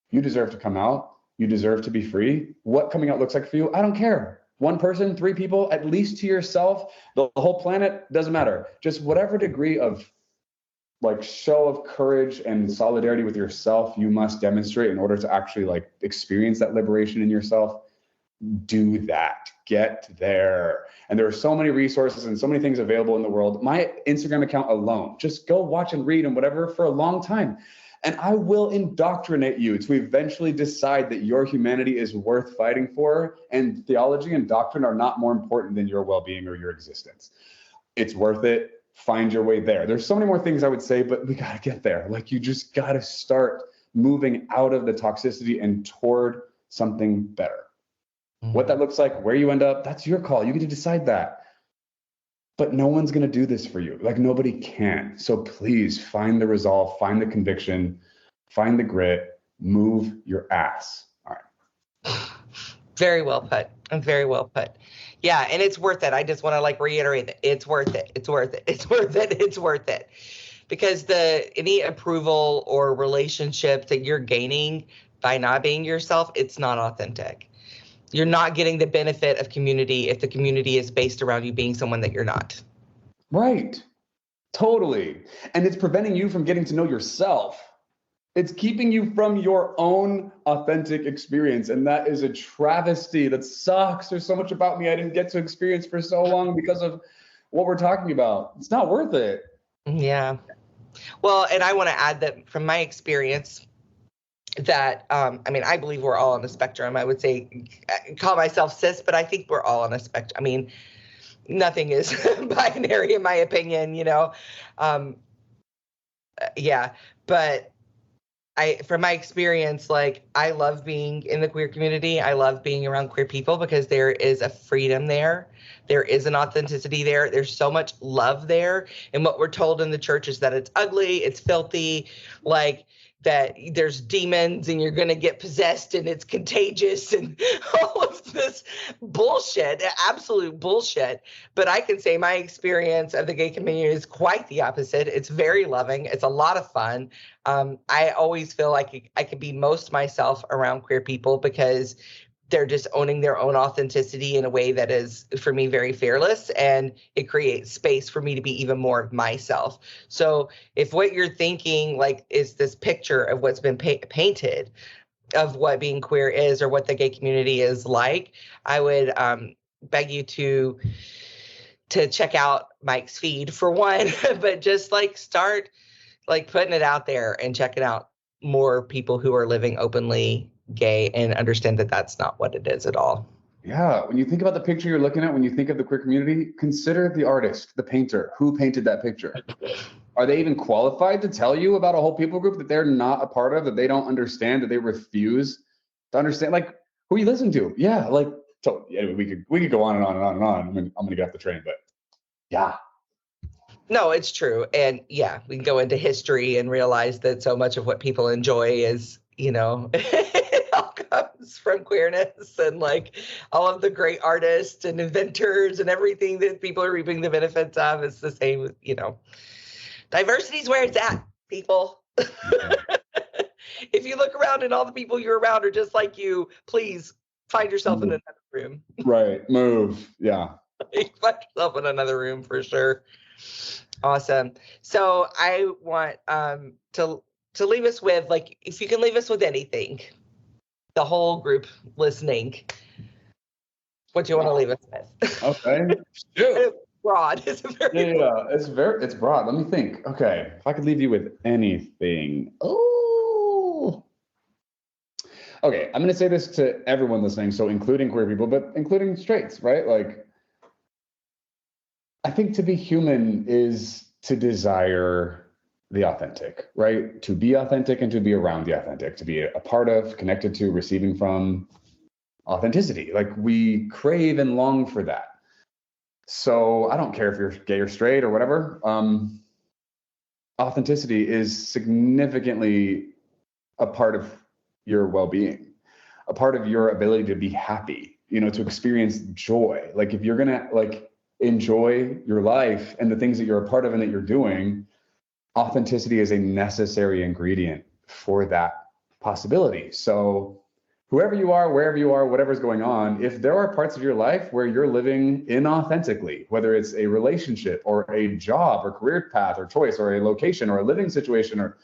You deserve to come out. You deserve to be free. What coming out looks like for you, I don't care. One person, 3 people, at least to yourself, the whole planet, doesn't matter. Just whatever degree of like show of courage and solidarity with yourself you must demonstrate in order to actually like experience that liberation in yourself. Do that. Get there. And there are so many resources and so many things available in the world. My Instagram account alone, just go watch and read and whatever for a long time. And I will indoctrinate you to eventually decide that your humanity is worth fighting for, and theology and doctrine are not more important than your well-being or your existence. It's worth it. Find your way there. There's so many more things I would say, but we got to get there. Like you just got to start moving out of the toxicity and toward something better. What that looks like, where you end up, that's your call. You get to decide that. But no one's going to do this for you. Like nobody can. So please find the resolve, find the conviction, find the grit, move your ass. All right. Very well put. Very well put. Yeah. And it's worth it. I just want to like reiterate that it's worth it. It's worth it. It's worth it. It's worth it. Because any approval or relationship that you're gaining by not being yourself, it's not authentic. You're not getting the benefit of community if the community is based around you being someone that you're not. Right. Totally. And it's preventing you from getting to know yourself. It's keeping you from your own authentic experience. And that is a travesty. That sucks. There's so much about me I didn't get to experience for so long because of what we're talking about. It's not worth it. Yeah. Well, and I want to add that from my experience, that, I mean, I believe we're all on the spectrum. I would say, call myself cis, but I think we're all on a spectrum. I mean, nothing is binary in my opinion, you know? Yeah, but from my experience, like I love being in the queer community. I love being around queer people because there is a freedom there. There is an authenticity there. There's so much love there. And what we're told in the church is that it's ugly, it's filthy, like that there's demons and you're going to get possessed and it's contagious and all of this bullshit, absolute bullshit. But I can say my experience of the gay community is quite the opposite. It's very loving. It's a lot of fun. I always feel like I can be most myself around queer people because they're just owning their own authenticity in a way that is, for me, very fearless, and it creates space for me to be even more of myself. So if what you're thinking like is this picture of what's been painted of what being queer is or what the gay community is like, I would beg you to check out Mike's feed for one, but just like start like putting it out there and checking out more people who are living openly gay and understand that that's not what it is at all. Yeah. When you think about the picture you're looking at, when you think of the queer community, consider the artist, the painter, who painted that picture. Are they even qualified to tell you about a whole people group that they're not a part of, that they don't understand, that they refuse to understand? Like, who you listen to? Yeah. Like, so anyway, we could go on and on and on and on. I'm going to get off the train, but yeah. No, it's true. And yeah, we can go into history and realize that so much of what people enjoy is, it all comes from queerness, and like all of the great artists and inventors and everything that people are reaping the benefits of is the same, diversity is where it's at, people. If you look around and all the people you're around are just like you, please find yourself in another room. Right. Move. Yeah. Find yourself in another room for sure. Awesome. So I want to leave us with, like, if you can leave us with anything, the whole group listening, what do you want to leave us with? Okay. It's broad. It's very broad. It's broad. Let me think. Okay. If I could leave you with anything. Oh. Okay. I'm going to say this to everyone listening. So including queer people, but including straights, right? Like, I think to be human is to desire the authentic, right? To be authentic and to be around the authentic, to be a part of, connected to, receiving from authenticity. Like, we crave and long for that. So I don't care if you're gay or straight or whatever. Authenticity is significantly a part of your well-being, a part of your ability to be happy, to experience joy. Like, if you're going to enjoy your life and the things that you're a part of and that you're doing, authenticity is a necessary ingredient for that possibility. So whoever you are, wherever you are, whatever's going on, if there are parts of your life where you're living inauthentically, whether it's a relationship or a job or career path or choice or a location or a living situation, or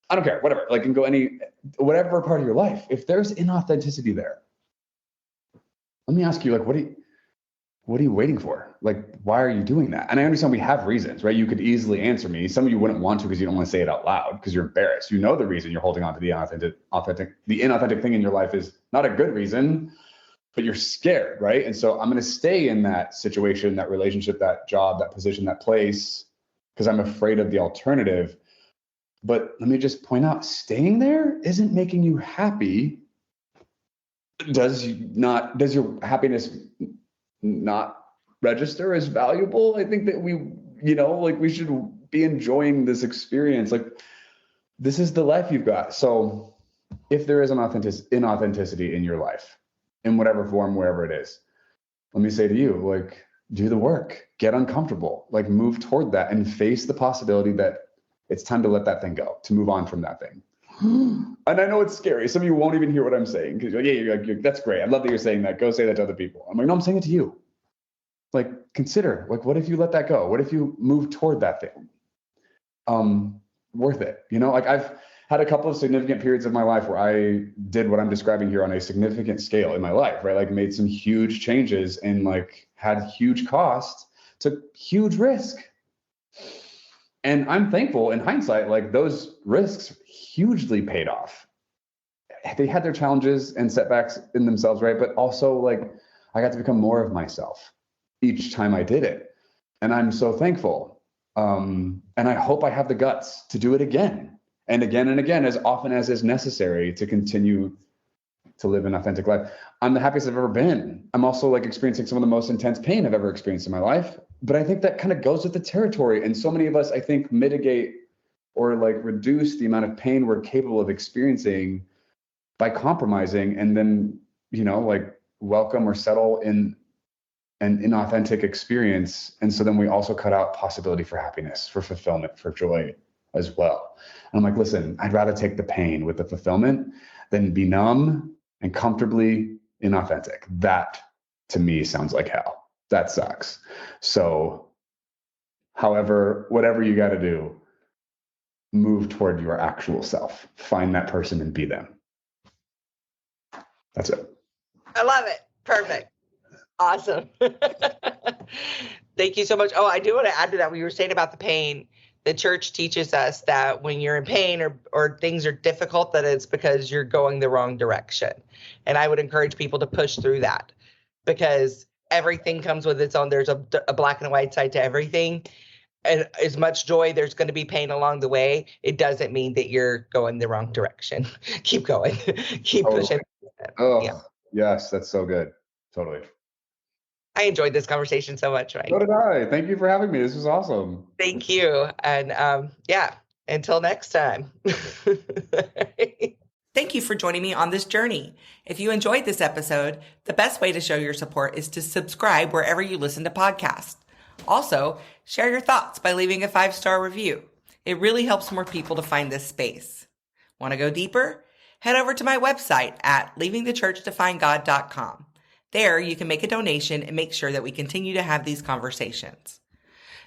I don't care, whatever, like, can go whatever part of your life, if there's inauthenticity there, let me ask you, like, what are you waiting for? Like, why are you doing that? And I understand we have reasons, right? You could easily answer me. Some of you wouldn't want to because you don't want to say it out loud because you're embarrassed. The reason you're holding on to the inauthentic thing in your life is not a good reason, but you're scared, right? And so I'm going to stay in that situation, that relationship, that job, that position, that place, because I'm afraid of the alternative. But let me just point out, staying there isn't making you happy. Does your happiness not register as valuable? I think that we should be enjoying this experience. Like, this is the life you've got. So if there is an inauthenticity in your life, in whatever form, wherever it is, let me say to you, like, do the work, get uncomfortable, like, move toward that and face the possibility that it's time to let that thing go, to move on from that thing. And I know it's scary. Some of you won't even hear what I'm saying because you're like, that's great. I love that you're saying that. Go say that to other people. I'm like, no, I'm saying it to you. Like, consider, like, what if you let that go? What if you move toward that thing? Worth it. Like, I've had a couple of significant periods of my life where I did what I'm describing here on a significant scale in my life, right? Like, made some huge changes and like had huge costs, took huge risk. And I'm thankful in hindsight, like, those risks hugely paid off. They had their challenges and setbacks in themselves, right? But also, like, I got to become more of myself each time I did it. And I'm so thankful. And I hope I have the guts to do it again and again and again, as often as is necessary to continue to live an authentic life. I'm the happiest I've ever been. I'm also, like, experiencing some of the most intense pain I've ever experienced in my life. But I think that kind of goes with the territory. And so many of us, I think, mitigate or like reduce the amount of pain we're capable of experiencing by compromising and then, like, welcome or settle in an inauthentic experience. And so then we also cut out possibility for happiness, for fulfillment, for joy as well. And I'm like, listen, I'd rather take the pain with the fulfillment than be numb and comfortably inauthentic. That, to me, sounds like hell. That sucks. So whatever you got to do, move toward your actual self. Find that person and be them. That's it. I love it. Perfect. Awesome. Thank you so much. Oh, I do want to add to that. What you were saying about the pain. The church teaches us that when you're in pain or things are difficult, that it's because you're going the wrong direction. And I would encourage people to push through that, because everything comes with its own. There's a black and white side to everything. And as much joy, there's going to be pain along the way. It doesn't mean that you're going the wrong direction. Keep going. Keep pushing. Oh, yeah. Yes, that's so good. Totally. I enjoyed this conversation so much, Mike. So did I. Thank you for having me. This was awesome. Thank you. And until next time. Thank you for joining me on this journey. If you enjoyed this episode, the best way to show your support is to subscribe wherever you listen to podcasts. Also, share your thoughts by leaving a 5-star review. It really helps more people to find this space. Want to go deeper? Head over to my website at leavingthechurchtoFindGod.com. There, you can make a donation and make sure that we continue to have these conversations.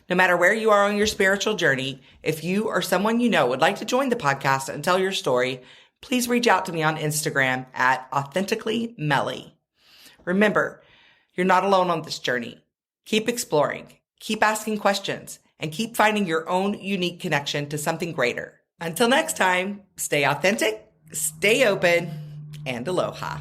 No matter where you are on your spiritual journey, if you or someone you know would like to join the podcast and tell your story, please reach out to me on Instagram at authenticallymelly. Remember, you're not alone on this journey. Keep exploring, keep asking questions, and keep finding your own unique connection to something greater. Until next time, stay authentic, stay open, and aloha.